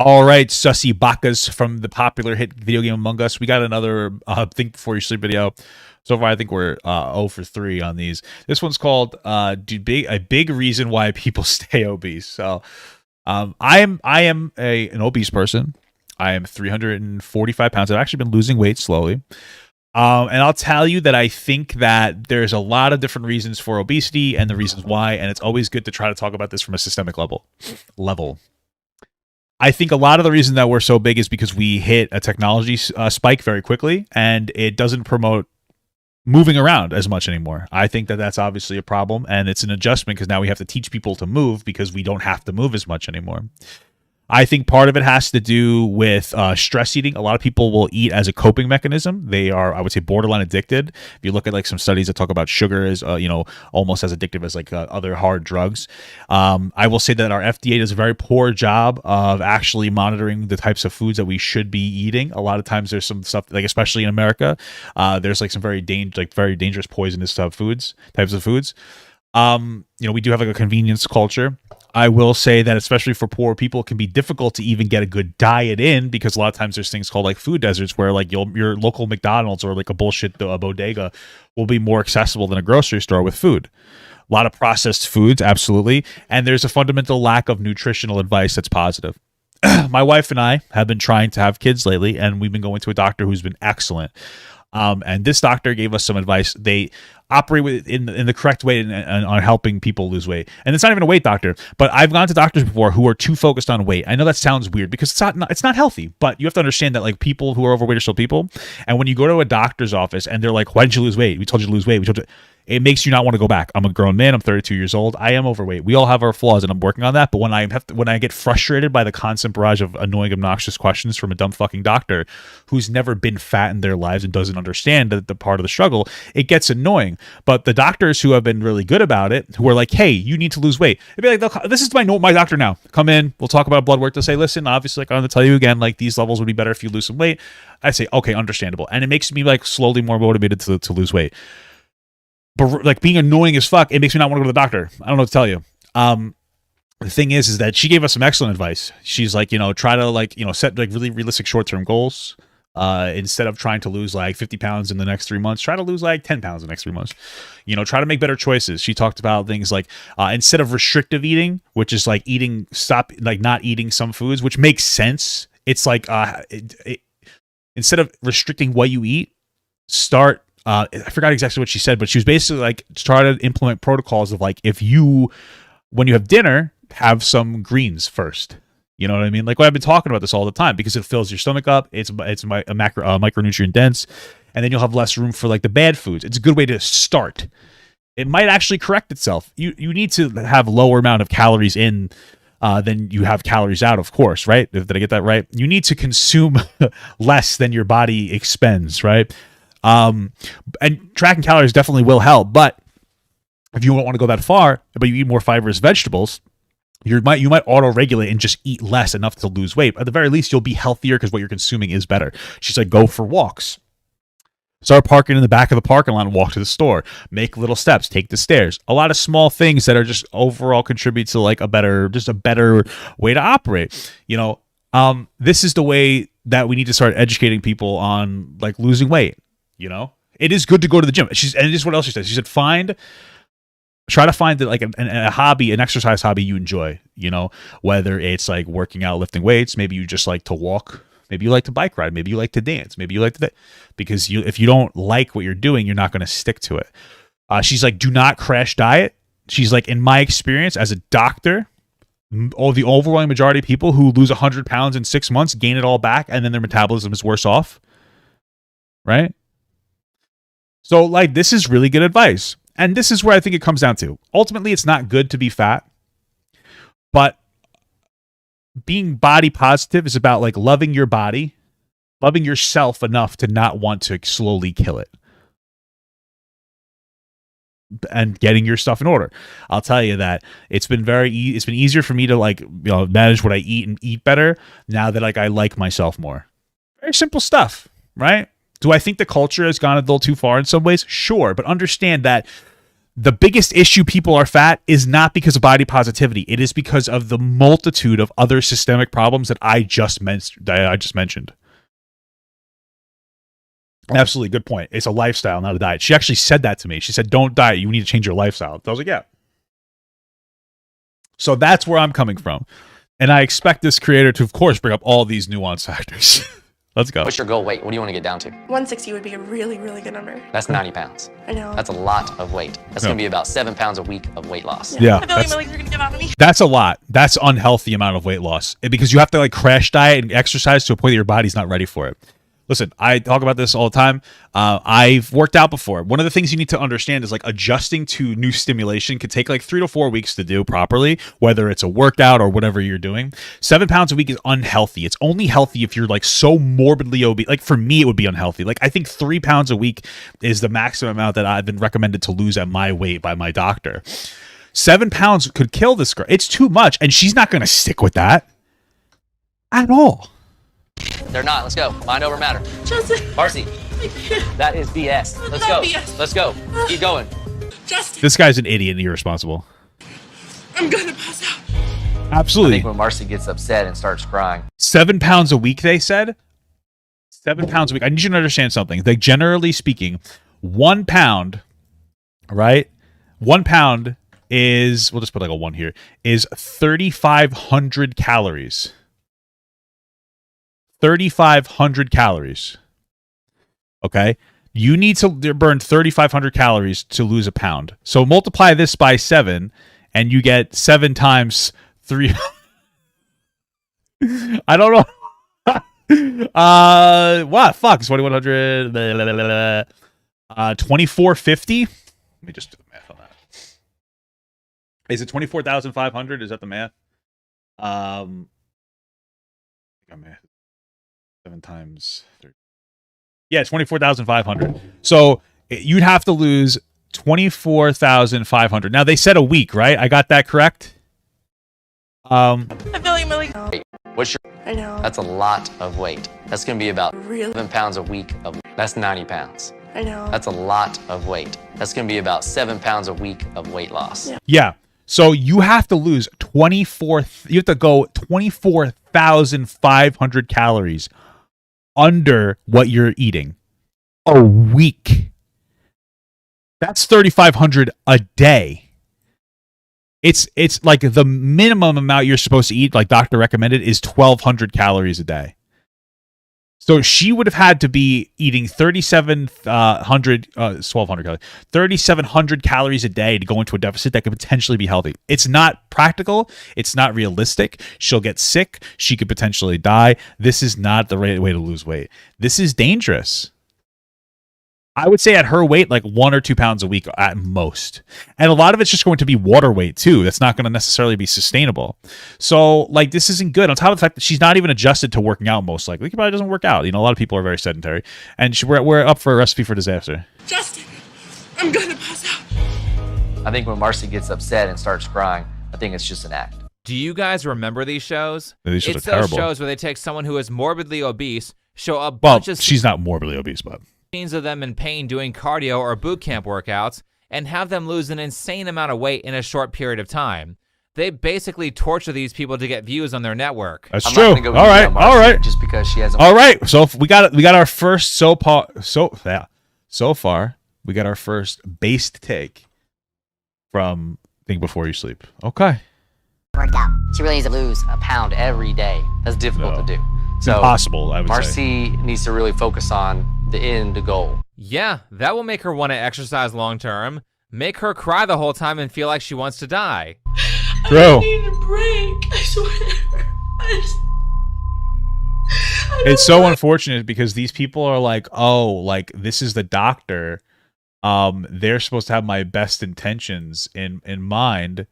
All right, sussy bakas from the popular hit video game Among Us. We got another Think Before You Sleep video. So far, I think we're 0 for 3 on these. This one's called a big reason why people stay obese. So I am an obese person. I am 345 pounds. I've actually been losing weight slowly. And I'll tell you that I think that there's a lot of different reasons for obesity and the reasons why, and it's always good to try to talk about this from a systemic level. I think a lot of the reason that we're so big is because we hit a technology spike very quickly, and it doesn't promote moving around as much anymore. I think that that's obviously a problem, and it's an adjustment because now we have to teach people to move because we don't have to move as much anymore. I think part of it has to do with stress eating. A lot of people will eat as a coping mechanism. They are, I would say, borderline addicted. If you look at like some studies that talk about sugar as, almost as addictive as like other hard drugs. I will say that our FDA does a very poor job of actually monitoring the types of foods that we should be eating. A lot of times there's some stuff, like especially in America, there's like some very dangerous poisonous types of foods. We do have like a convenience culture. I will say that especially for poor people, it can be difficult to even get a good diet in because a lot of times there's things called like food deserts where like your local McDonald's or like a bodega will be more accessible than a grocery store with food. A lot of processed foods, absolutely. And there's a fundamental lack of nutritional advice that's positive. My wife and I have been trying to have kids lately, and we've been going to a doctor who's been excellent. And this doctor gave us some advice. They operate in the correct way on helping people lose weight. And it's not even a weight doctor, but I've gone to doctors before who are too focused on weight. I know that sounds weird because it's not healthy, but you have to understand that like people who are overweight are still people. And when you go to a doctor's office and they're like, "Why didn't you lose weight? We told you to lose weight. It makes you not want to go back. I'm a grown man. I'm 32 years old. I am overweight. We all have our flaws, and I'm working on that. But when I get frustrated by the constant barrage of annoying, obnoxious questions from a dumb fucking doctor who's never been fat in their lives and doesn't understand the part of the struggle, it gets annoying. But the doctors who have been really good about it, who are like, "Hey, you need to lose weight," they'd be like, "This is my doctor now. Come in. We'll talk about blood work." They'll say, "Listen, obviously, like I'm going to tell you again, like these levels would be better if you lose some weight." I say, "Okay, understandable," and it makes me like slowly more motivated to lose weight. But like being annoying as fuck, it makes me not want to go to the doctor. I don't know what to tell you. The thing is that she gave us some excellent advice. She's like, try to set like really realistic short-term goals. Instead of trying to lose like 50 pounds in the next 3 months, try to lose like 10 pounds in the next 3 months. Try to make better choices. She talked about things like instead of restrictive eating, which is like not eating some foods, which makes sense. It's like instead of restricting what you eat, start. I forgot exactly what she said, but she was basically like try to implement protocols of like when you have dinner, have some greens first. You know what I mean? Like I've been talking about this all the time because it fills your stomach up. It's micronutrient dense, and then you'll have less room for like the bad foods. It's a good way to start. It might actually correct itself. You need to have lower amount of calories in than you have calories out, of course, right? Did I get that right? You need to consume less than your body expends, right? And tracking calories definitely will help, but if you don't want to go that far, but you eat more fibrous vegetables, you might auto-regulate and just eat less enough to lose weight. At the very least, you'll be healthier because what you're consuming is better. She's like, go for walks. Start parking in the back of the parking lot and walk to the store. Make little steps. Take the stairs. A lot of small things that are just overall contribute to like a better way to operate. This is the way that we need to start educating people on like losing weight. It is good to go to the gym. And this is what else she said. She said, try to find like a hobby, an exercise hobby you enjoy, whether it's like working out, lifting weights, maybe you just like to walk, maybe you like to bike ride, maybe you like to dance, maybe you like to, because if you don't like what you're doing, you're not going to stick to it. She's like, do not crash diet. She's like, in my experience as a doctor, the overwhelming majority of people who lose 100 pounds in 6 months gain it all back, and then their metabolism is worse off. Right? So like, this is really good advice. And this is where I think it comes down to. Ultimately, it's not good to be fat, but being body positive is about like loving your body, loving yourself enough to not want to slowly kill it, and getting your stuff in order. I'll tell you that it's been easier for me to like manage what I eat and eat better now that like I like myself more. Very simple stuff, right? Do I think the culture has gone a little too far in some ways? Sure, but understand that The biggest issue people are fat is not because of body positivity. It is because of the multitude of other systemic problems that I just mentioned. Absolutely, good point. It's a lifestyle, not a diet. She actually said that to me. She said, don't diet. You need to change your lifestyle. I was like, yeah. So that's where I'm coming from. And I expect this creator to, of course, bring up all these nuance factors. Let's go. What's your goal weight? What do you want to get down to? 160 would be a really, really good number. That's 90 pounds. I know. That's a lot of weight. That's going to be about 7 pounds a week of weight loss. Yeah. I feel like my legs are going to give out on me. That's a lot. That's unhealthy amount of weight loss because you have to like crash diet and exercise to a point that your body's not ready for it. Listen, I talk about this all the time. I've worked out before. One of the things you need to understand is like adjusting to new stimulation could take like 3 to 4 weeks to do properly, whether it's a workout or whatever you're doing. 7 pounds a week is unhealthy. It's only healthy if you're like so morbidly obese. Like for me, it would be unhealthy. Like I think 3 pounds a week is the maximum amount that I've been recommended to lose at my weight by my doctor. 7 pounds could kill this girl. It's too much. And she's not going to stick with that at all. They're not. Let's go. Mind over matter. Justin. Marcy, that is BS. Let's go. BS. Let's go. Keep going. Justin. This guy's an idiot and irresponsible. I'm going to pass out. I Absolutely. think when Marcy gets upset and starts crying. 7 pounds a week, they said. 7 pounds a week. I need you to understand something. Like generally speaking, 1 pound, right? 1 pound is, we'll just put like a 1 here, is 3,500 calories. 3,500 calories. Okay? You need to burn 3,500 calories to lose a pound. So multiply this by 7, and you get 7 times 3. I don't know. What? Fuck. It's 2,100. 2,450. Let me just do the math on that. Is it 24,500? Is that the math? I'm 7 times 30. Yeah, 24,500. So you'd have to lose 24,500. Now they said a week, right? I got that correct. I feel like my legs. What's your... I know. That's a lot of weight. That's going to be about Really? 7 pounds a week. That's 90 pounds. I know. That's a lot of weight. That's going to be about 7 pounds a week of weight loss. Yeah. So you have to lose 24. You have to go 24,500 calories under what you're eating a week. That's 3,500 a day. It's like the minimum amount you're supposed to eat, like doctor recommended, is 1,200 calories a day. So she would have had to be eating 3,700 calories, 3,700 calories a day to go into a deficit that could potentially be healthy. It's not practical. It's not realistic. She'll get sick. She could potentially die. This is not the right way to lose weight. This is dangerous. I would say at her weight, like 1 or 2 pounds a week at most. And a lot of it's just going to be water weight too. That's not going to necessarily be sustainable. So like this isn't good. On top of the fact that she's not even adjusted to working out most likely. She probably doesn't work out. You know, a lot of people are very sedentary. And we're up for a recipe for disaster. Justin, I'm going to pass out. I think when Marcy gets upset and starts crying, I think it's just an act. Do you guys remember these shows? These shows It's are those terrible. shows where they take someone who is morbidly obese, show a Well, bunch of she's not morbidly obese, but scenes of them in pain doing cardio or boot camp workouts, and have them lose an insane amount of weight in a short period of time. They basically torture these people to get views on their network. that's I'm true. not gonna go All easy right. on Marcy All right. Just because she hasn't. All right. So we got our first so far we got our first based take from Think Before You Sleep. Okay. Worked out. She really needs to lose a pound every day. That's difficult No. to do. It's So impossible, I would say. Marcy needs to really focus on the end goal. Yeah, that will make her want to exercise long term, make her cry the whole time and feel like she wants to die. True. I need a break. I swear. It's so unfortunate because these people are like, oh, like this is the doctor. They're supposed to have my best intentions in mind.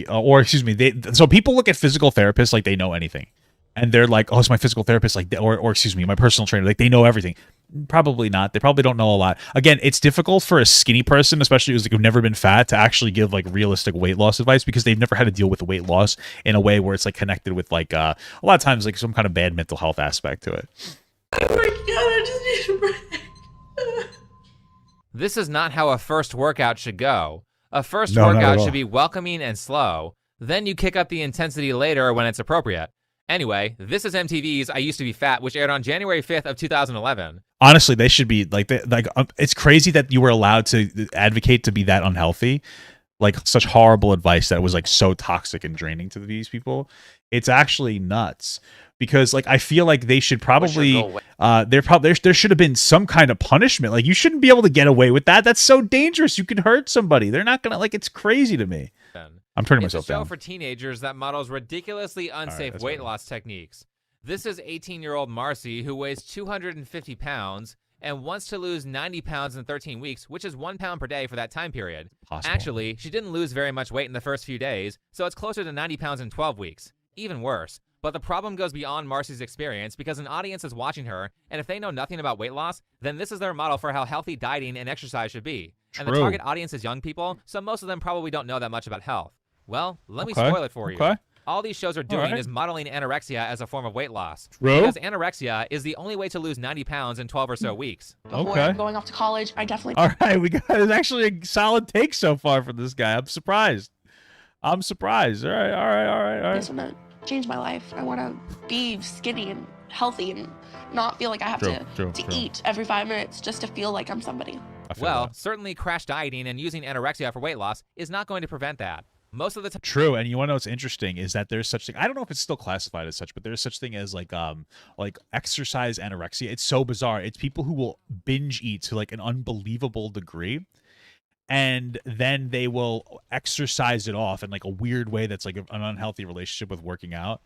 Or excuse me, so people look at physical therapists like they know anything. And they're like, oh, it's my physical therapist, like, or excuse me, my personal trainer, like they know everything. Probably not. They probably don't know a lot. Again, it's difficult for a skinny person, especially who's like, who've never been fat, to actually give like realistic weight loss advice because they've never had to deal with weight loss in a way where it's like connected with like a lot of times like some kind of bad mental health aspect to it. Oh my god, I just need a break. This is not how a first workout should go. A first No, not at workout all. should be welcoming and slow. Then you kick up the intensity later when it's appropriate. Anyway, this is MTV's I Used to Be Fat, which aired on January 5th of 2011. Honestly, they should be like, it's crazy that you were allowed to advocate to be that unhealthy. Like such horrible advice that was like so toxic and draining to these people. It's actually nuts because like I feel like they should probably there should have been some kind of punishment. Like you shouldn't be able to get away with that. That's so dangerous. You could hurt somebody. They're not gonna like. It's crazy to me. I'm turning myself down. It's a show for teenagers that models ridiculously unsafe weight loss techniques. This is 18-year-old Marcy who weighs 250 pounds and wants to lose 90 pounds in 13 weeks, which is 1 pound per day for that time period. Possible. Actually, she didn't lose very much weight in the first few days, so it's closer to 90 pounds in 12 weeks. Even worse. But the problem goes beyond Marcy's experience because an audience is watching her, and if they know nothing about weight loss, then this is their model for how healthy dieting and exercise should be. And the target audience is young people, so most of them probably don't know that much about health. Well, let me spoil it for you. All these shows are doing is modeling anorexia as a form of weight loss. Because anorexia is the only way to lose 90 pounds in 12 or so weeks. Before I'm going off to college, I definitely... All right, we got it's actually a solid take so far from this guy. I'm surprised. All right. I just want to change my life. I want to be skinny and healthy and not feel like I have to eat every 5 minutes just to feel like I'm somebody. Well, certainly crash dieting and using anorexia for weight loss is not going to prevent that. Most of the time. True, and you want to know what's interesting is that there's such thing. I don't know if it's still classified as such, but there's such thing as like exercise anorexia. It's so bizarre. It's people who will binge eat to like an unbelievable degree, and then they will exercise it off in like a weird way that's like an unhealthy relationship with working out.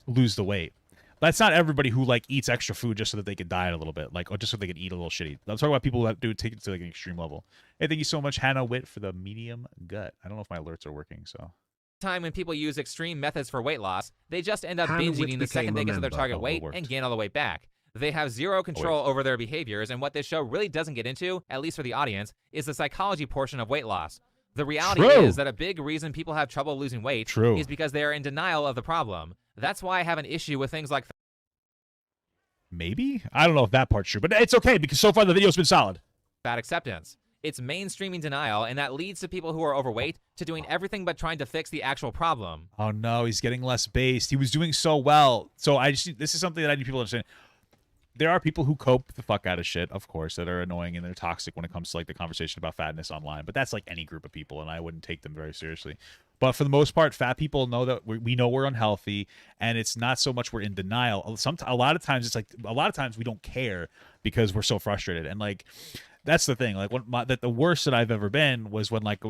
Lose the weight. That's not everybody who like eats extra food just so that they can diet a little bit, like, or just so they can eat a little shitty. I'm talking about people that do take it to like an extreme level. Hey, thank you so much, Hannah Witt, for the medium gut. I don't know if my alerts are working, so. Time when people use extreme methods for weight loss, they just end up binge eating the second they get to their target weight and gain all the weight back. They have zero control over their behaviors, and what this show really doesn't get into, at least for the audience, is the psychology portion of weight loss. The reality is that a big reason people have trouble losing weight is because they are in denial of the problem. That's why I have an issue with things like maybe? I don't know if that part's true, but it's okay because so far the video's been solid. fat acceptance. It's mainstreaming denial, and that leads to people who are overweight to doing everything but trying to fix the actual problem. Oh no, he's getting less based. He was doing so well. So this is something that I need people to understand. There are people who cope the fuck out of shit, of course, that are annoying and they're toxic when it comes to like the conversation about fatness online. But that's like any group of people, and I wouldn't take them very seriously. But for the most part, fat people know that we know we're unhealthy, and it's not so much we're in denial. A lot of times we don't care because we're so frustrated. And like that's the thing. Like the worst that I've ever been was when like I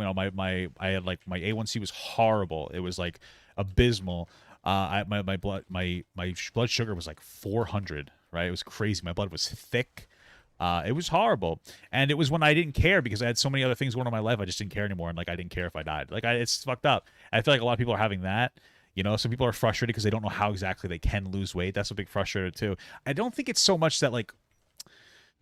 had like my A1C was horrible. It was like abysmal. My blood sugar was like 400. Right, it was crazy. My blood was thick. It was horrible, and it was when I didn't care because I had so many other things going on in my life. I just didn't care anymore, and like I didn't care if I died. Like it's fucked up. And I feel like a lot of people are having that. You know, some people are frustrated because they don't know how exactly they can lose weight. That's a big frustrator too. I don't think it's so much that like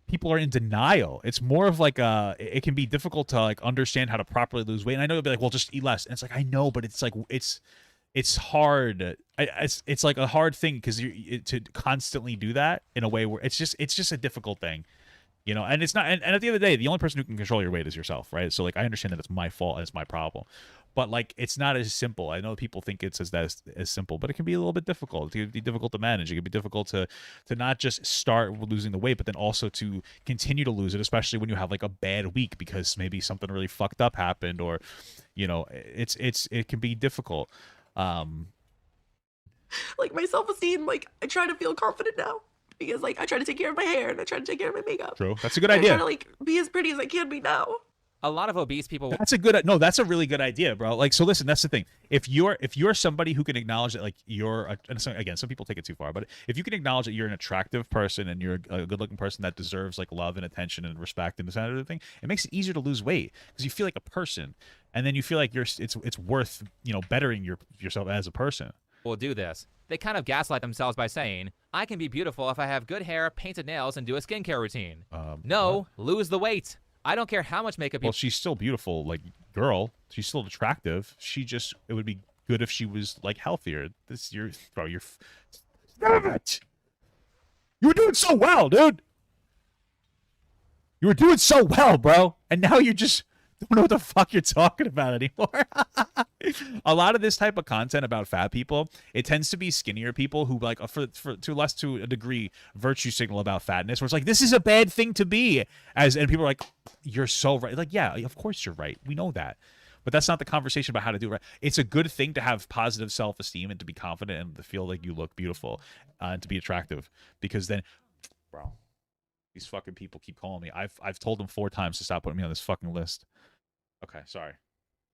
people are in denial. It's more of like it can be difficult to like understand how to properly lose weight. And I know they'll be like, well, just eat less. And it's like I know, but it's like it's hard. It's like a hard thing because to constantly do that in a way where it's just a difficult thing, you know. And it's not. And at the end of the day, the only person who can control your weight is yourself, right? So like I understand that it's my fault and it's my problem, but like it's not as simple. I know people think it's as simple, but it can be a little bit difficult. It can be difficult to manage. It can be difficult to not just start losing the weight, but then also to continue to lose it, especially when you have like a bad week because maybe something really fucked up happened, or you know, it can be difficult. Like my self-esteem, like I try to feel confident now because like I try to take care of my hair and I try to take care of my makeup. True, that's a good idea. I try to like be as pretty as I can be now. A lot of obese people. That's a really good idea, bro. Like, so listen, that's the thing. If you're somebody who can acknowledge that, like, again, some people take it too far, but if you can acknowledge that you're an attractive person and you're a good-looking person that deserves like love and attention and respect and this kind of thing, it makes it easier to lose weight because you feel like a person, and then you feel like it's worth, you know, bettering yourself as a person. Will do this. They kind of gaslight themselves by saying, I can be beautiful if I have good hair, painted nails, and do a skincare routine. No, lose the weight. I don't care how much makeup you... Well, she's still beautiful, like, girl. She's still attractive. It would be good if she was, like, healthier. Stop it! You were doing so well, dude! You were doing so well, bro, and now you just don't know what the fuck you're talking about anymore. A lot of this type of content about fat people, it tends to be skinnier people who like for to a degree virtue signal about fatness, where it's like this is a bad thing to be, and people are like, you're so right. Like, yeah, of course you're right. We know that. But that's not the conversation about how to do it right. It's a good thing to have positive self-esteem and to be confident and to feel like you look beautiful and to be attractive, because then, bro, these fucking people keep calling me. I've told them 4 times to stop putting me on this fucking list. Okay, sorry.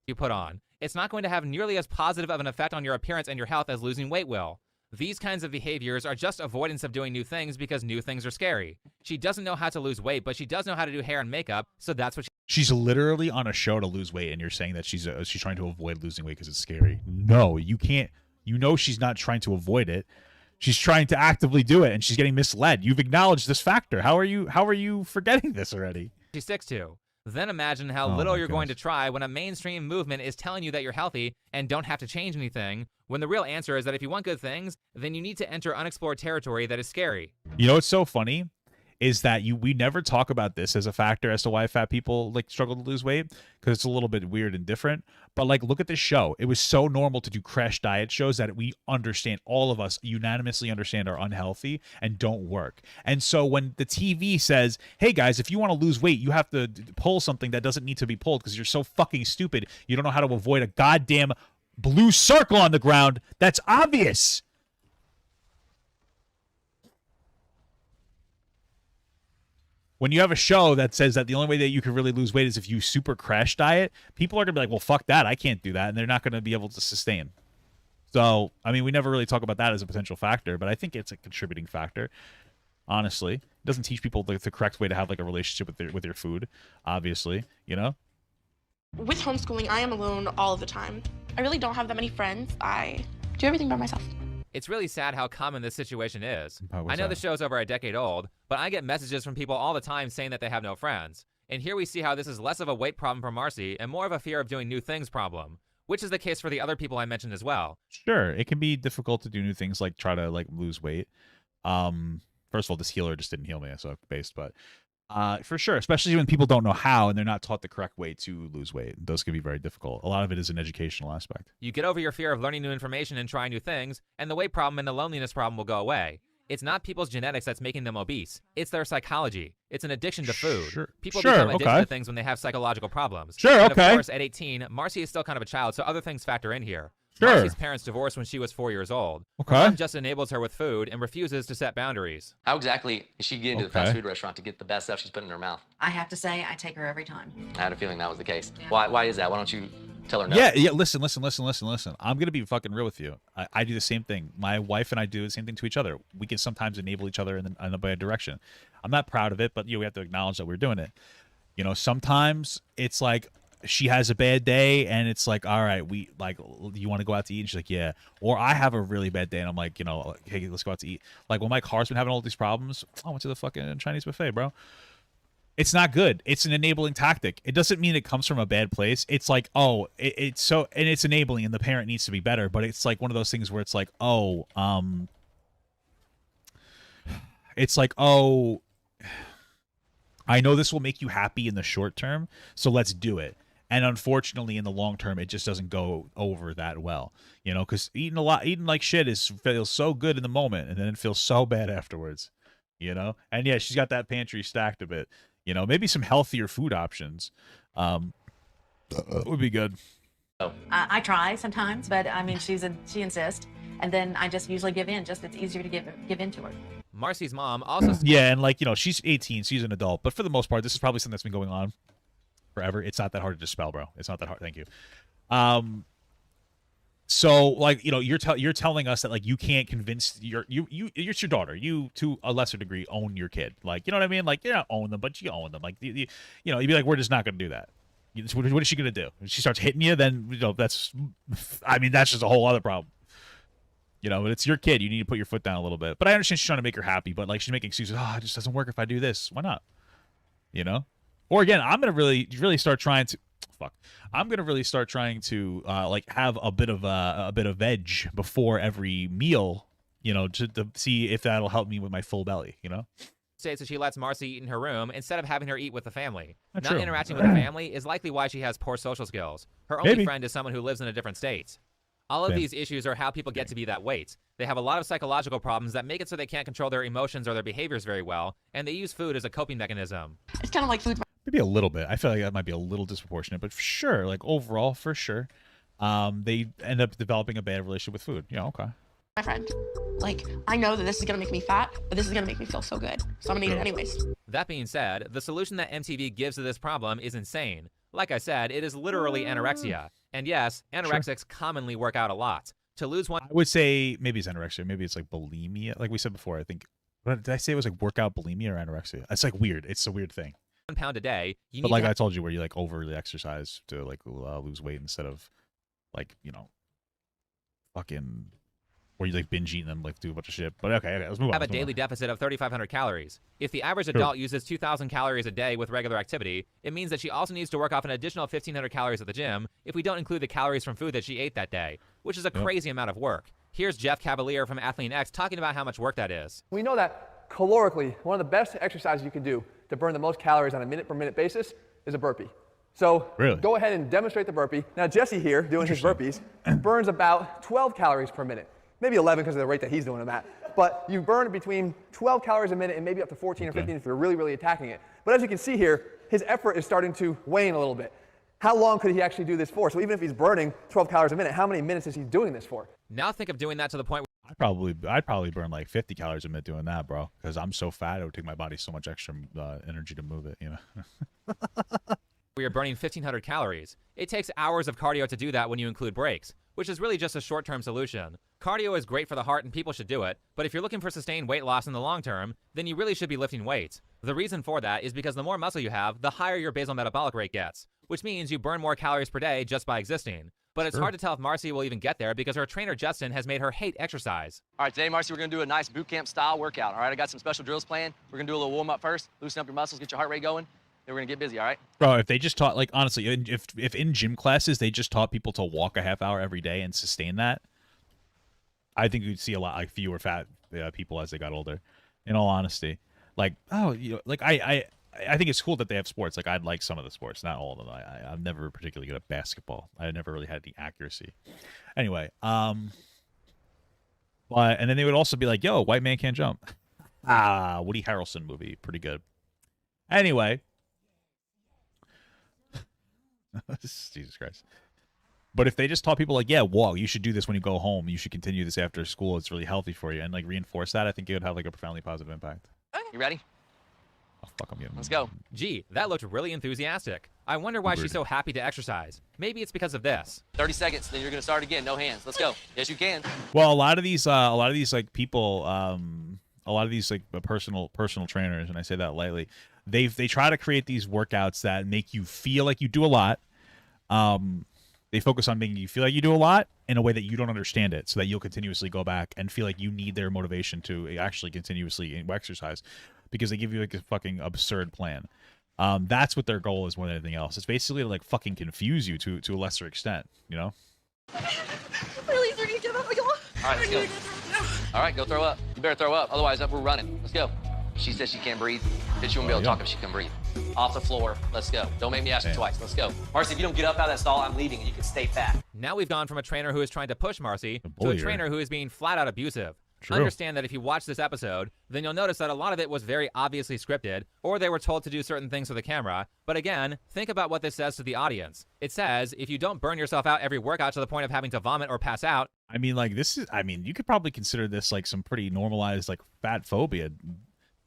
You put on. It's not going to have nearly as positive of an effect on your appearance and your health as losing weight will. These kinds of behaviors are just avoidance of doing new things because new things are scary. She doesn't know how to lose weight, but she does know how to do hair and makeup, so that's what she's literally on a show to lose weight, and you're saying that she's trying to avoid losing weight because it's scary. No, you can't. You know she's not trying to avoid it. She's trying to actively do it, and she's getting misled. You've acknowledged this factor. How are you forgetting this already? she sticks to. Then imagine how little you're going to try when a mainstream movement is telling you that you're healthy and don't have to change anything, when the real answer is that if you want good things, then you need to enter unexplored territory that is scary. You know what's so funny is that we never talk about this as a factor as to why fat people like struggle to lose weight, because it's a little bit weird and different. But like, look at this show. It was so normal to do crash diet shows that we understand, all of us unanimously understand, are unhealthy and don't work. And so when the TV says, hey guys, if you want to lose weight, you have to pull something that doesn't need to be pulled because you're so fucking stupid, you don't know how to avoid a goddamn blue circle on the ground, that's obvious. When you have a show that says that the only way that you can really lose weight is if you super crash diet, people are going to be like, well, fuck that. I can't do that. And they're not going to be able to sustain. So, I mean, we never really talk about that as a potential factor, but I think it's a contributing factor, honestly. It doesn't teach people the correct way to have like a relationship with their food, obviously, you know? With homeschooling, I am alone all of the time. I really don't have that many friends. I do everything by myself. It's really sad how common this situation is. I know that? the show's over a decade old, but I get messages from people all the time saying that they have no friends. And here we see how this is less of a weight problem for Marcy and more of a fear of doing new things problem, which is the case for the other people I mentioned as well. Sure, it can be difficult to do new things like try to like lose weight. First of all, this healer just didn't heal me, so based, but for sure, especially when people don't know how and they're not taught the correct way to lose weight. Those can be very difficult. A lot of it is an educational aspect. You get over your fear of learning new information and trying new things, and the weight problem and the loneliness problem will go away. It's not people's genetics that's making them obese. It's their psychology. It's an addiction to food. Sure. People become addicted to things when they have psychological problems. Sure, and okay. Of course, at 18, Marcy is still kind of a child, so other things factor in here. Sure. Marcy's parents divorced when she was 4 years old. Okay. Her mom just enables her with food and refuses to set boundaries. How exactly is she getting to the fast food restaurant to get the best stuff she's putting in her mouth? I have to say, I take her every time. I had a feeling that was the case. Why is that? Why don't you tell her no? Yeah. Listen. I'm gonna be fucking real with you. I do the same thing. My wife and I do the same thing to each other. We can sometimes enable each other in a bad direction. I'm not proud of it, but we have to acknowledge that we're doing it. Sometimes it's like she has a bad day and it's like, all right, we like, you want to go out to eat? And she's like, yeah. Or I have a really bad day and I'm like, hey, let's go out to eat. Like when my car's been having all these problems, I went to the fucking Chinese buffet, bro. It's not good. It's an enabling tactic. It doesn't mean it comes from a bad place. It's like, oh, it's so, and it's enabling and the parent needs to be better. But it's like one of those things where it's like, it's like, oh, I know this will make you happy in the short term, so let's do it. And unfortunately, in the long term, it just doesn't go over that well, because eating like shit feels so good in the moment, and then it feels so bad afterwards, And yeah, she's got that pantry stacked a bit, maybe some healthier food options, would be good. I try sometimes, but I mean, she insists, and then I just usually give in. It's easier to give in to her. Marcy's mom also. Yeah, and she's 18, she's an adult, but for the most part, this is probably something that's been going on forever. It's not that hard to dispel, bro. It's not that hard. Thank you. So you're telling us that like you can't convince it's your daughter. You to a lesser degree own your kid. Like, you know what I mean? Like, you don't own them, but you own them. Like you'd be like, we're just not gonna do that. What is she gonna do? If she starts hitting you, then that's just a whole other problem. But it's your kid. You need to put your foot down a little bit. But I understand she's trying to make her happy, but like she's making excuses. Oh, it just doesn't work if I do this. Why not? Or again, I'm gonna really start trying to. I'm gonna really start trying to like have a bit of veg before every meal, to see if that'll help me with my full belly. states that she lets Marcy eat in her room instead of having her eat with the family. Not Not true. interacting with the family is likely why she has poor social skills. Her only Maybe. friend is someone who lives in a different state. All of Bam. these issues are how people get to be that weight. They have a lot of psychological problems that make it so they can't control their emotions or their behaviors very well, and they use food as a coping mechanism. It's kind of like food. Maybe a little bit. I feel like that might be a little disproportionate, but for sure, like overall, for sure, they end up developing a bad relationship with food. Yeah, okay. My friend, like, I know that this is gonna make me fat, but this is gonna make me feel so good, so I'm gonna eat it anyways. That being said, the solution that MTV gives to this problem is insane. Like I said, it is literally anorexia. And yes, anorexics commonly work out a lot. To lose one I would say maybe it's anorexia. Maybe it's like bulimia. Like we said before, I think. What did I say? It was like workout bulimia or anorexia. It's like weird. It's a weird thing. pound a day, you But need like to I told you, where you like overly exercise to like lose weight instead of like, you know, fucking where you like binge eating them, like do a bunch of shit. But okay, let's move on. have a let's move daily on. deficit of 3,500 calories. If the average adult uses 2,000 calories a day with regular activity, it means that she also needs to work off an additional 1,500 calories at the gym if we don't include the calories from food that she ate that day, which is a crazy amount of work. Here's Jeff Cavalier from Athlete X talking about how much work that is. We know that calorically, one of the best exercises you can do to burn the most calories on a minute-per-minute basis is a burpee. So go ahead and demonstrate the burpee. Now Jesse here, doing his burpees, burns about 12 calories per minute. Maybe 11 because of the rate that he's doing them at. But you burn between 12 calories a minute and maybe up to 14 or 15 if you're really, really attacking it. But as you can see here, his effort is starting to wane a little bit. How long could he actually do this for? So even if he's burning 12 calories a minute, how many minutes is he doing this for? Now think of doing that to the point I'd probably burn like 50 calories a minute doing that, bro. Because I'm so fat, it would take my body so much extra energy to move it, you know. where you're burning 1,500 calories. It takes hours of cardio to do that when you include breaks, which is really just a short-term solution. Cardio is great for the heart and people should do it, but if you're looking for sustained weight loss in the long term, then you really should be lifting weights. The reason for that is because the more muscle you have, the higher your basal metabolic rate gets, which means you burn more calories per day just by existing. But it's hard to tell if Marcy will even get there because her trainer Justin has made her hate exercise. All right, today, Marcy, we're gonna do a nice boot camp style workout. All right, I got some special drills planned. We're gonna do a little warm up first, loosen up your muscles, get your heart rate going. Then we're gonna get busy, all right? Bro, if they just taught, like, honestly, if in gym classes they just taught people to walk a half hour every day and sustain that, I think you'd see a lot like fewer fat people as they got older. In all honesty, like, oh, you know, like I think it's cool that they have sports. Like, I'd like some of the sports, not all of them. I'm never particularly good at basketball. I never really had the accuracy. Anyway, but and then they would also be like, "Yo, white man can't jump." Woody Harrelson movie, pretty good. Anyway. Jesus Christ. But if they just taught people like, yeah, walk, you should do this when you go home. You should continue this after school. It's really healthy for you. And like reinforce that, I think it would have like a profoundly positive impact. You ready? Oh, fuck, I'm getting. Let's go. Gee, that looked really enthusiastic. I wonder why she's so happy to exercise. Maybe it's because of this. 30 seconds, then you're gonna start again. No hands. Let's go. Yes, you can. Well, a lot of these like people, a lot of these like personal trainers, and I say that lightly, they try to create these workouts that make you feel like you do a lot. They focus on making you feel like you do a lot in a way that you don't understand it, so that you'll continuously go back and feel like you need their motivation to actually continuously exercise, because they give you like a fucking absurd plan. That's what their goal is more than anything else. It's basically to like fucking confuse you to a lesser extent, you know? Really, do you give up? All right, let's go. All right, go throw up. You better throw up, otherwise we're running. Let's go. She says she can't breathe. Bitch, you won't be able to talk if she can breathe. Off the floor. Let's go. Don't make me ask you twice. Let's go. Marcy, if you don't get up out of that stall, I'm leaving and you can stay fat. Now we've gone from a trainer who is trying to push Marcy to a trainer who is being flat out abusive. True. Understand that if you watch this episode, then you'll notice that a lot of it was very obviously scripted, or they were told to do certain things for the camera. But again, think about what this says to the audience. It says, if you don't burn yourself out every workout to the point of having to vomit or pass out. I mean, like, you could probably consider this like some pretty normalized like fat phobia.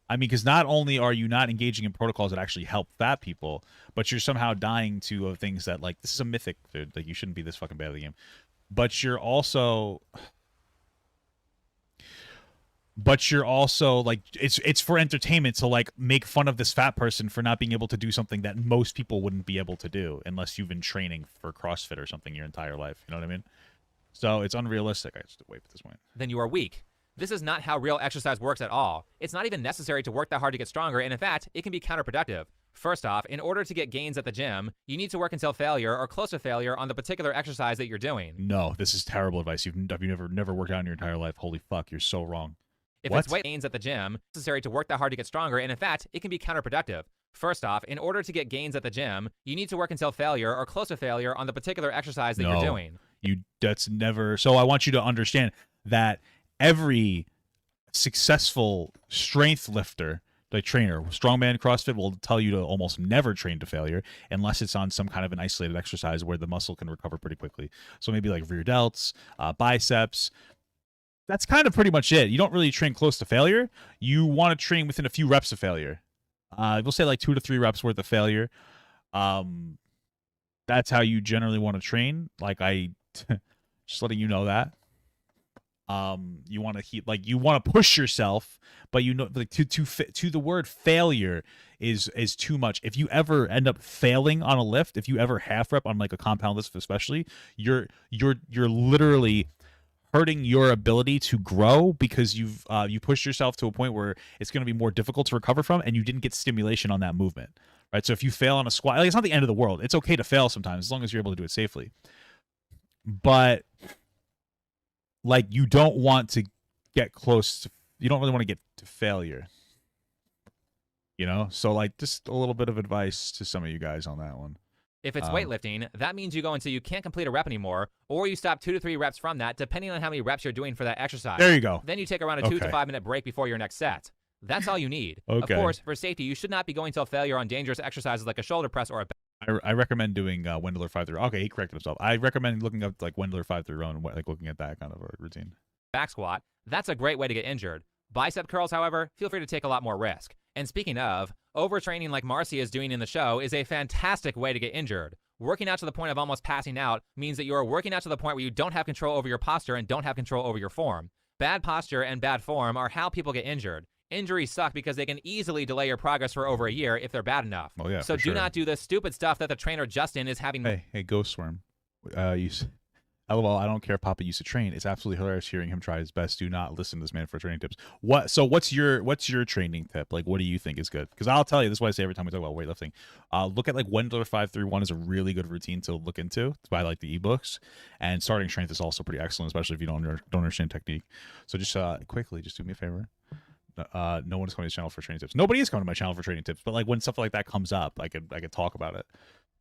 I mean, because not only are you not engaging in protocols that actually help fat people, but you're somehow dying to things that, like, this is a mythic, dude. Like, you shouldn't be this fucking bad at the game. But you're also like, it's for entertainment to like make fun of this fat person for not being able to do something that most people wouldn't be able to do unless you've been training for CrossFit or something your entire life. You know what I mean? So it's unrealistic. I just wait at this point. Then you are weak. This is not how real exercise works at all. It's not even necessary to work that hard to get stronger, and in fact, it can be counterproductive. First off, in order to get gains at the gym, you need to work until failure or close to failure on the particular exercise that you're doing. No, this is terrible advice. You've never worked out in your entire life. Holy fuck, you're so wrong. If it's weight gains at the gym, it's necessary to work that hard to get stronger, and in fact, it can be counterproductive. First off, in order to get gains at the gym, you need to work until failure or close to failure on the particular exercise that you're doing. That's never. So I want you to understand that every successful strength lifter, like trainer, strongman, CrossFit will tell you to almost never train to failure unless it's on some kind of an isolated exercise where the muscle can recover pretty quickly. So maybe like rear delts, biceps. That's kind of pretty much it. You don't really train close to failure. You want to train within a few reps of failure. We'll say like 2 to 3 reps worth of failure. That's how you generally want to train. Like just letting you know that. You want to you want to push yourself, but like to the word failure is too much. If you ever end up failing on a lift, if you ever half rep on like a compound lift especially, you're literally hurting your ability to grow because you pushed yourself to a point where it's going to be more difficult to recover from, and you didn't get stimulation on that movement, right? So if you fail on a squat, like, it's not the end of the world. It's okay to fail sometimes as long as you're able to do it safely. But like, you don't want to get close to, you don't really want to get to failure, so like just a little bit of advice to some of you guys on that one. If it's weightlifting, that means you go until you can't complete a rep anymore, or you stop 2 to 3 reps from that, depending on how many reps you're doing for that exercise. There you go. Then you take around a 2 to 5 minute break before your next set. That's all you need. Okay. Of course, for safety, you should not be going till failure on dangerous exercises like a shoulder press or a I recommend doing Wendler 5-3. Okay, he corrected himself. I recommend looking up like Wendler 5-3 row and like looking at that kind of a routine. Back squat. That's a great way to get injured. Bicep curls, however, feel free to take a lot more risk. And speaking of, overtraining like Marcy is doing in the show is a fantastic way to get injured. Working out to the point of almost passing out means that you are working out to the point where you don't have control over your posture and don't have control over your form. Bad posture and bad form are how people get injured. Injuries suck because they can easily delay your progress for over a year if they're bad enough. Oh, yeah, so do not do the stupid stuff that the trainer Justin is having. Hey, Ghost Worm. LOL, I don't care if Papa used to train. It's absolutely hilarious hearing him try his best. Do not listen to this man for training tips. What's your training tip? Like, what do you think is good? Because I'll tell you, this is what I say every time we talk about weightlifting. Look at like Wendler 5-3-1 is a really good routine to look into. To buy like the ebooks, and starting strength is also pretty excellent, especially if you don't understand technique. So just quickly, just do me a favor. No one is coming to this channel for training tips. Nobody is coming to my channel for training tips. But like when stuff like that comes up, I could talk about it.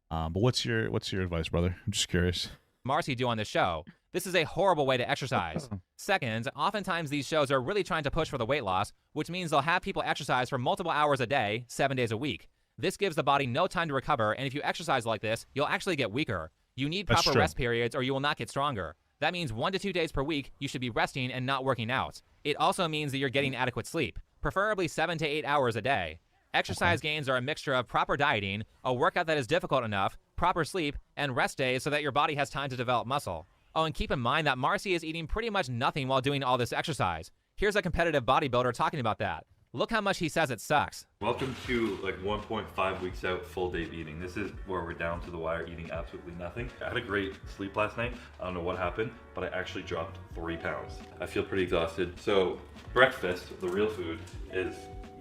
But what's your advice, brother? I'm just curious. Marcy do on this show. This is a horrible way to exercise. Second, oftentimes these shows are really trying to push for the weight loss, which means they'll have people exercise for multiple hours a day, 7 days a week. This gives the body no time to recover, and if you exercise like this, you'll actually get weaker. You need proper rest periods or you will not get stronger. That means 1 to 2 days per week you should be resting and not working out. It also means that you're getting adequate sleep, preferably 7 to 8 hours a day. Exercise gains are a mixture of proper dieting, a workout that is difficult enough, proper sleep, and rest days so that your body has time to develop muscle. Oh, and keep in mind that Marcy is eating pretty much nothing while doing all this exercise. Here's a competitive bodybuilder talking about that. Look how much he says it sucks. Welcome to like 1.5 weeks out full day eating. This is where we're down to the wire eating absolutely nothing. I had a great sleep last night. I don't know what happened, but I actually dropped 3 pounds. I feel pretty exhausted. So breakfast, the real food, is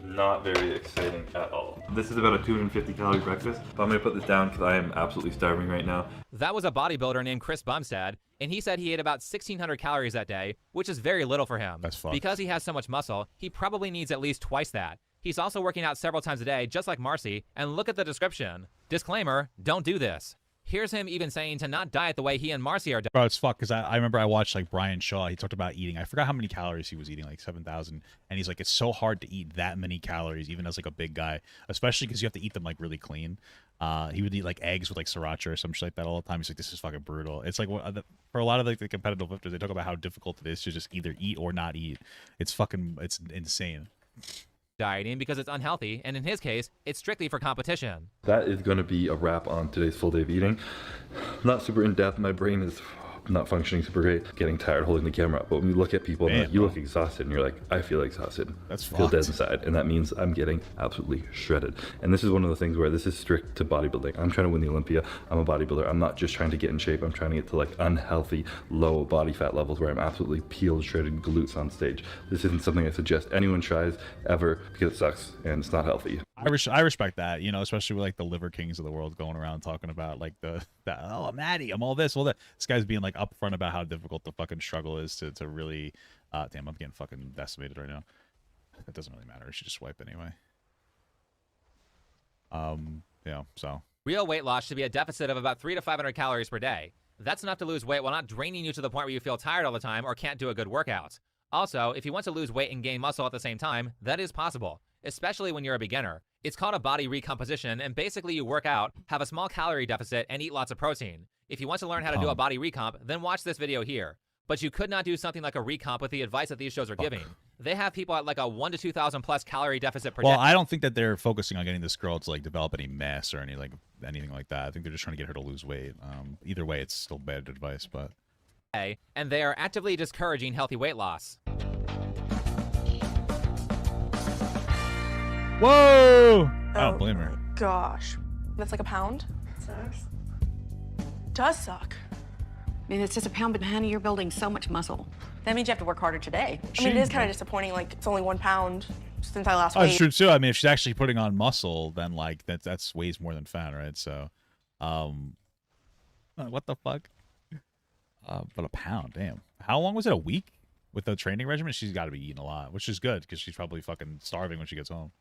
not very exciting at all. This is about a 250 calorie breakfast, but I'm gonna put this down because I am absolutely starving right now. That was a bodybuilder named Chris Bumstead, and he said he ate about 1,600 calories that day, which is very little for him. That's fucked. Because he has so much muscle, he probably needs at least twice that. He's also working out several times a day, just like Marcy, and look at the description. Disclaimer, don't do this. Here's him even saying to not diet the way he and Marcy are doing. Bro, it's fuck, because I remember I watched like Brian Shaw. He talked about eating. I forgot how many calories he was eating, like 7,000. And he's like, it's so hard to eat that many calories, even as like a big guy, especially because you have to eat them like really clean. He would eat like eggs with like sriracha or some shit like that all the time. He's like, this is fucking brutal. It's like for a lot of like the competitive lifters, they talk about how difficult it is to just either eat or not eat. It's insane. Dieting because it's unhealthy, and in his case, it's strictly for competition. That is going to be a wrap on today's full day of eating. Not super in depth. My brain is not functioning super great, getting tired holding the camera up. But when you look at people, and like, you look exhausted, and you're like, I feel exhausted. That's feel dead inside, and that means I'm getting absolutely shredded. And this is one of the things where this is strict to bodybuilding. I'm trying to win the Olympia. I'm a bodybuilder. I'm not just trying to get in shape. I'm trying to get to like unhealthy, low body fat levels where I'm absolutely peeled, shredded glutes on stage. This isn't something I suggest anyone tries ever because it sucks and it's not healthy. I respect that, especially with like the liver kings of the world going around talking about like oh, Maddie, I'm all this, all that. This guy's being like upfront about how difficult the fucking struggle is to really Damn, I'm getting fucking decimated right now. That doesn't really matter. I should just swipe anyway. Yeah, so. Real weight loss should be a deficit of about 300 to 500 calories per day. That's enough to lose weight while not draining you to the point where you feel tired all the time or can't do a good workout. Also, if you want to lose weight and gain muscle at the same time, that is possible, especially when you're a beginner. It's called a body recomposition, and basically you work out, have a small calorie deficit, and eat lots of protein. If you want to learn how to do a body recomp, then watch this video here. But you could not do something like a recomp with the advice that these shows are giving. They have people at like a 1,000 to 2,000 plus calorie deficit per day. Well, I don't think that they're focusing on getting this girl to like develop any mass or anything like that. I think they're just trying to get her to lose weight. Either way, it's still bad advice, but. And they are actively discouraging healthy weight loss. Whoa! I don't blame her. Gosh, that's like a pound. Sucks. Does suck. I mean, it's just a pound, but honey, you're building so much muscle. That means you have to work harder today. I mean, it is kind of disappointing. Like, it's only 1 pound since I lost weight. That's true too. I mean, if she's actually putting on muscle, then like that's weighs more than fat, right? So, what the fuck? But a pound, damn. How long was it? A week with the training regimen? She's got to be eating a lot, which is good because she's probably fucking starving when she gets home.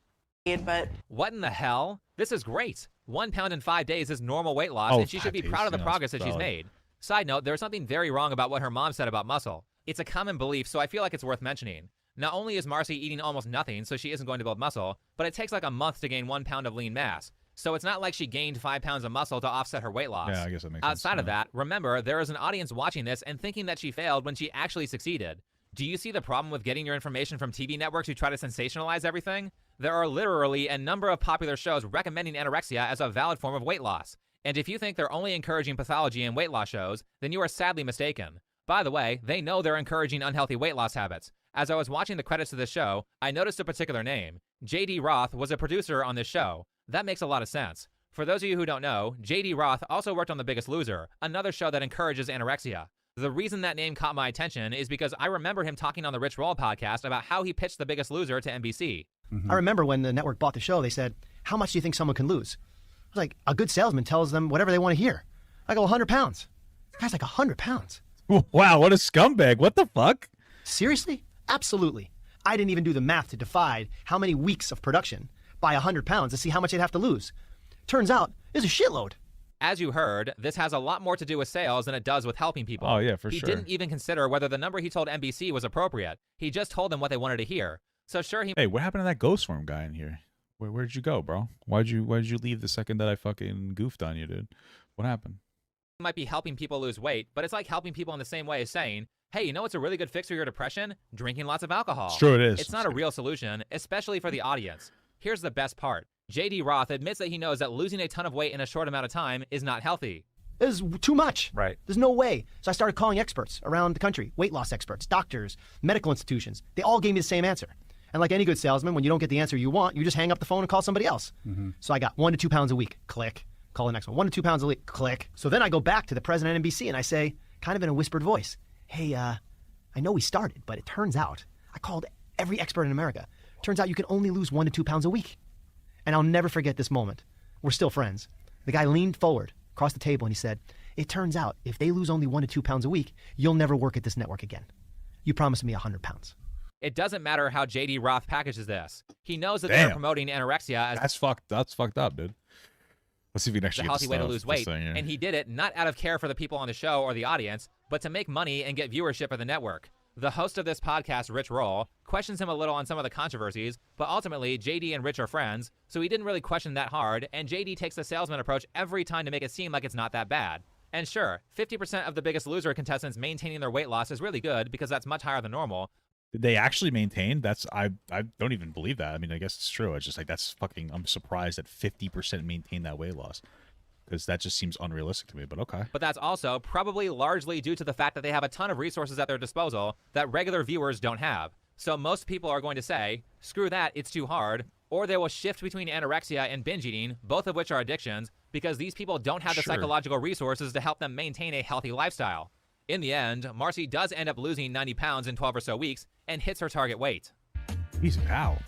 But what in the hell? This is great. 1 pound in 5 days is normal weight loss, and she should be proud of the progress that she's made. Side note, there's something very wrong about what her mom said about muscle. It's a common belief, so I feel like it's worth mentioning. Not only is Marcy eating almost nothing, so she isn't going to build muscle, but it takes like a month to gain 1 pound of lean mass. So it's not like she gained 5 pounds of muscle to offset her weight loss. Yeah, I guess that makes sense. Outside of that, remember, there is an audience watching this and thinking that she failed when she actually succeeded. Do you see the problem with getting your information from TV networks who try to sensationalize everything? There are literally a number of popular shows recommending anorexia as a valid form of weight loss. And if you think they're only encouraging pathology in weight loss shows, then you are sadly mistaken. By the way, they know they're encouraging unhealthy weight loss habits. As I was watching the credits to this show, I noticed a particular name. J.D. Roth was a producer on this show. That makes a lot of sense. For those of you who don't know, J.D. Roth also worked on The Biggest Loser, another show that encourages anorexia. The reason that name caught my attention is because I remember him talking on the Rich Roll podcast about how he pitched The Biggest Loser to NBC. I remember when the network bought the show, they said, how much do you think someone can lose? I was like, a good salesman tells them whatever they want to hear. I go, 100 pounds. The guy's like, 100 pounds. Wow, what a scumbag. What the fuck? Seriously? Absolutely. I didn't even do the math to divide how many weeks of production by 100 pounds to see how much they'd have to lose. Turns out, it's a shitload. As you heard, this has a lot more to do with sales than it does with helping people. Oh, yeah, for sure. He didn't even consider whether the number he told NBC was appropriate. He just told them what they wanted to hear. So sure, Hey, what happened to that ghost form guy in here? Where'd you go, bro? Why'd you leave the second that I fucking goofed on you, dude? What happened? Might be helping people lose weight, but it's like helping people in the same way as saying, hey, you know what's a really good fix for your depression? Drinking lots of alcohol. It's true, it is. It's not a real solution, especially for the audience. Here's the best part. J.D. Roth admits that he knows that losing a ton of weight in a short amount of time is not healthy. It was too much. Right. There's no way. So I started calling experts around the country, weight loss experts, doctors, medical institutions. They all gave me the same answer. And like any good salesman, when you don't get the answer you want, you just hang up the phone and call somebody else. So I got 1 to 2 pounds a week. Click. Call the next one. 1 to 2 pounds a week. Click. So then I go back to the president of NBC and I say, kind of in a whispered voice, hey, I know we started, but it turns out, I called every expert in America. Turns out you can only lose 1 to 2 pounds a week. And I'll never forget this moment. We're still friends. The guy leaned forward across the table and he said, it turns out if they lose only 1 to 2 pounds a week, you'll never work at this network again. You promised me 100 pounds. It doesn't matter how J.D. Roth packages this. He knows that they're promoting anorexia as that's fucked up, dude. Let's see if we can actually a get healthy way to lose weight. And he did it not out of care for the people on the show or the audience, but to make money and get viewership of the network. The host of this podcast, Rich Roll, questions him a little on some of the controversies, but ultimately, JD and Rich are friends, so he didn't really question that hard, and JD takes the salesman approach every time to make it seem like it's not that bad. And sure, 50% of the Biggest Loser contestants maintaining their weight loss is really good because that's much higher than normal. Did they actually maintain? I don't even believe that. I mean, I guess it's true. It's just like that's fucking. I'm surprised that 50% maintain that weight loss, because that just seems unrealistic to me. But okay. But that's also probably largely due to the fact that they have a ton of resources at their disposal that regular viewers don't have. So most people are going to say, screw that, it's too hard, or they will shift between anorexia and binge eating, both of which are addictions, because these people don't have the psychological resources to help them maintain a healthy lifestyle. In the end, Marcy does end up losing 90 pounds in 12 or so weeks and hits her target weight. He's cow.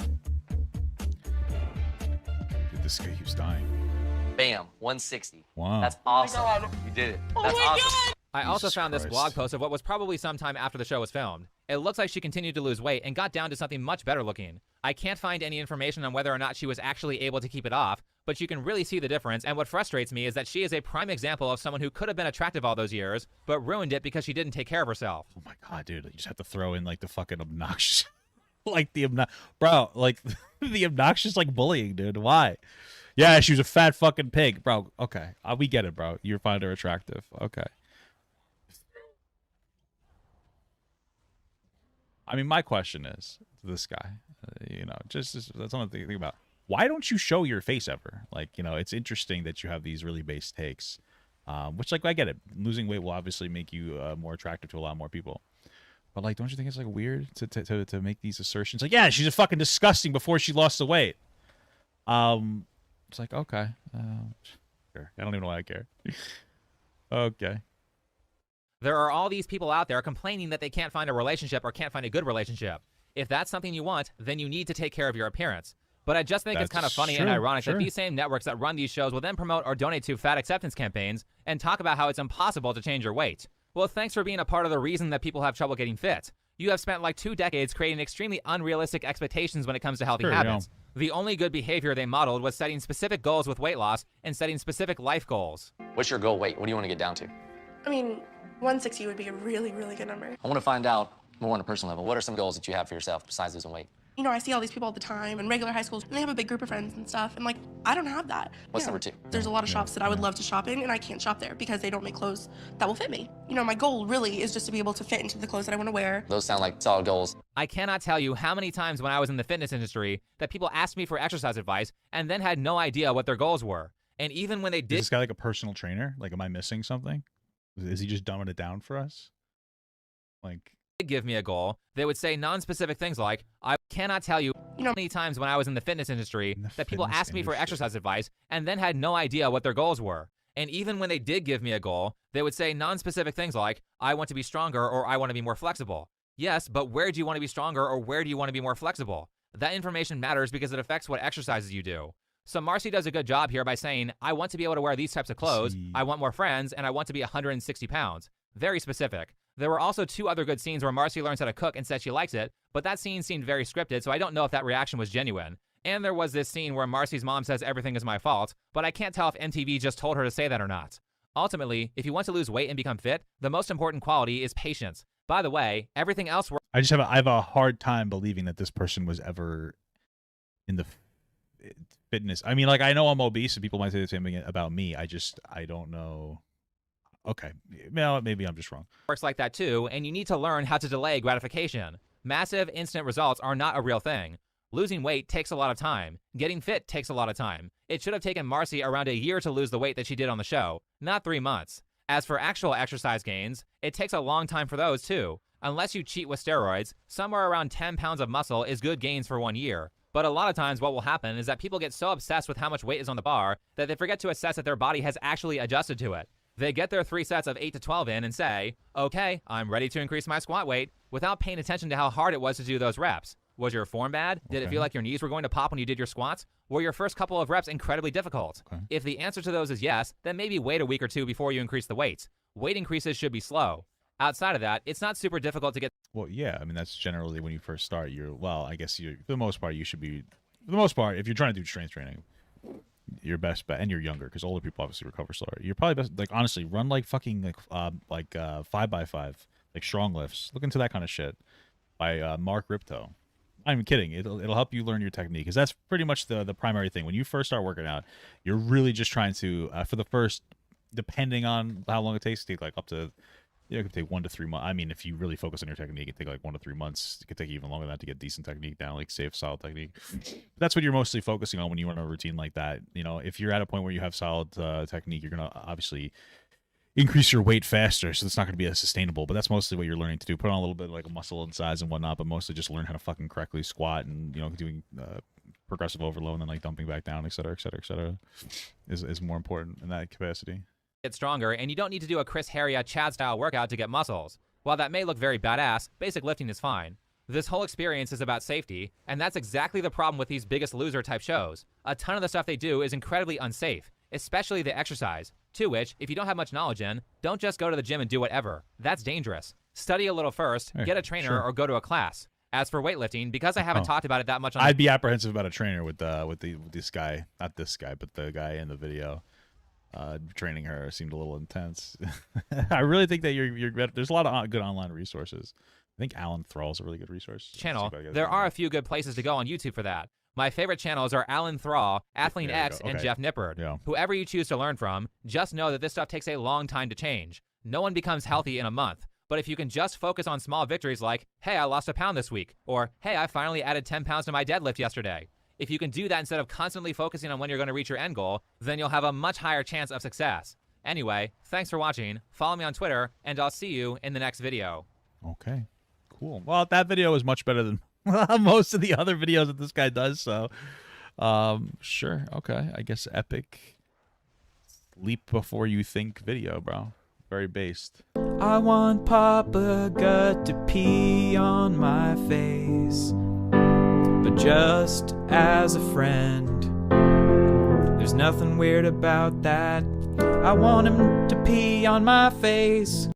Dude, this guy keeps dying. Bam, 160. Wow. That's awesome. You did it. That's awesome. I also found this blog post of what was probably sometime after the show was filmed. It looks like she continued to lose weight and got down to something much better looking. I can't find any information on whether or not she was actually able to keep it off, but you can really see the difference, and what frustrates me is that she is a prime example of someone who could have been attractive all those years, but ruined it because she didn't take care of herself. Oh my god, dude, you just have to throw in like the fucking obnoxious, like bro, like the obnoxious like bullying, dude. Why? Yeah, she was a fat fucking pig, bro. Okay, we get it, bro. You find her attractive. Okay. I mean, my question is to this guy, just that's something to think about. Why don't you show your face ever? Like, it's interesting that you have these really base takes, which, like, I get it. Losing weight will obviously make you more attractive to a lot more people. But, like, don't you think it's, like, weird to make these assertions? Like, yeah, she's a fucking disgusting before she lost the weight. It's like, okay. Sure. I don't even know why I care. Okay. There are all these people out there complaining that they can't find a relationship or can't find a good relationship. If that's something you want, then you need to take care of your appearance. But I just think it's kind of funny and ironic that these same networks that run these shows will then promote or donate to fat acceptance campaigns and talk about how it's impossible to change your weight. Well, thanks for being a part of the reason that people have trouble getting fit. You have spent like 2 decades creating extremely unrealistic expectations when it comes to healthy habits. The only good behavior they modeled was setting specific goals with weight loss and setting specific life goals. What's your goal weight? What do you want to get down to? I mean, 160 would be a really, really good number. I want to find out more on a personal level. What are some goals that you have for yourself besides losing weight? I see all these people all the time in regular high schools, and they have a big group of friends and stuff, and, like, I don't have that. What's number 2? There's a lot of shops that I would love to shop in, and I can't shop there because they don't make clothes that will fit me. My goal really is just to be able to fit into the clothes that I want to wear. Those sound like solid goals. I cannot tell you how many times when I was in the fitness industry that people asked me for exercise advice and then had no idea what their goals were. And even when they did— Is this guy like a personal trainer? Like, am I missing something? Is he just dumbing it down for us? Like, give me a goal, they would say non-specific things like, I cannot tell you how many times when I was in the fitness industry that people asked me for exercise advice and then had no idea what their goals were. And even when they did give me a goal, they would say non-specific things like, I want to be stronger or I want to be more flexible. Yes, but where do you want to be stronger or where do you want to be more flexible? That information matters because it affects what exercises you do. So Marcy does a good job here by saying, I want to be able to wear these types of clothes, I want more friends, and I want to be 160 pounds. Very specific. There were also 2 other good scenes where Marcy learns how to cook and said she likes it, but that scene seemed very scripted, so I don't know if that reaction was genuine. And there was this scene where Marcy's mom says everything is my fault, but I can't tell if MTV just told her to say that or not. Ultimately, if you want to lose weight and become fit, the most important quality is patience. By the way, everything else— I have a hard time believing that this person was ever in the fitness. I mean, like, I know I'm obese and people might say the same thing about me. I don't know. Okay, well, maybe I'm just wrong. Works like that too, and you need to learn how to delay gratification. Massive instant results are not a real thing. Losing weight takes a lot of time. Getting fit takes a lot of time. It should have taken Marcy around a year to lose the weight that she did on the show, not 3 months. As for actual exercise gains, it takes a long time for those too. Unless you cheat with steroids, somewhere around 10 pounds of muscle is good gains for 1 year. But a lot of times what will happen is that people get so obsessed with how much weight is on the bar that they forget to assess that their body has actually adjusted to it. They get their 3 sets of 8 to 12 in and say, okay, I'm ready to increase my squat weight, without paying attention to how hard it was to do those reps. Was your form bad? Did it feel like your knees were going to pop when you did your squats? Were your first couple of reps incredibly difficult? If the answer to those is yes, then maybe wait a week or 2 before you increase the weight. Weight increases should be slow. Outside of that, it's not super difficult to get— Well, yeah, I mean, that's generally when you first start. I guess for the most part, you should be, for the most part, if you're trying to do strength training, your best bet, and you're younger, because older people obviously recover slower. You're probably best, like, honestly, run like fucking 5x5, like strong lifts. Look into that kind of shit by Mark Ripto. I'm even kidding. It'll help you learn your technique, because that's pretty much the primary thing. When you first start working out, you're really just trying to for the first, depending on how long it takes, take like up to, it could take 1 to 3 months. I mean, if you really focus on your technique, it could take like 1 to 3 months. It could take even longer than that to get decent technique down, like safe, solid technique. That's what you're mostly focusing on when you run a routine like that. If you're at a point where you have solid technique, you're going to obviously increase your weight faster, so it's not going to be as sustainable. But that's mostly what you're learning to do. Put on a little bit of like a muscle and size and whatnot, but mostly just learn how to fucking correctly squat and, doing progressive overload and then like dumping back down, et cetera, et cetera, et cetera, is more important in that capacity. Get stronger, and you don't need to do a Chris Heria Chad style workout to get muscles. While that may look very badass, basic lifting is fine. This whole experience is about safety, and that's exactly the problem with these Biggest Loser type shows. A ton of the stuff they do is incredibly unsafe, especially the exercise, to which, if you don't have much knowledge in, don't just go to the gym and do whatever. That's dangerous. Study a little first, get a trainer, or go to a class. As for weightlifting, because I haven't talked about it that much on I'd be apprehensive about a trainer with this guy. Not this guy, but the guy in the video. Training her seemed a little intense. I really think that there's a lot of good online resources. I think Alan Thrall's a really good resource. Channel. There are a few good places to go on YouTube for that. My favorite channels are Alan Thrall, Athlean X, and Jeff Nippard. Yeah. Whoever you choose to learn from, just know that this stuff takes a long time to change. No one becomes healthy in a month. But if you can just focus on small victories like, hey, I lost a pound this week, or hey, I finally added 10 pounds to my deadlift yesterday. If you can do that instead of constantly focusing on when you're going to reach your end goal, then you'll have a much higher chance of success. Anyway, thanks for watching. Follow me on Twitter, and I'll see you in the next video. Okay, cool. Well, that video is much better than most of the other videos that this guy does, so sure. Okay, I guess epic leap before you think video, bro. Very based. I want Papa Gut to pee on my face, but just as a friend. There's nothing weird about that. I want him to pee on my face.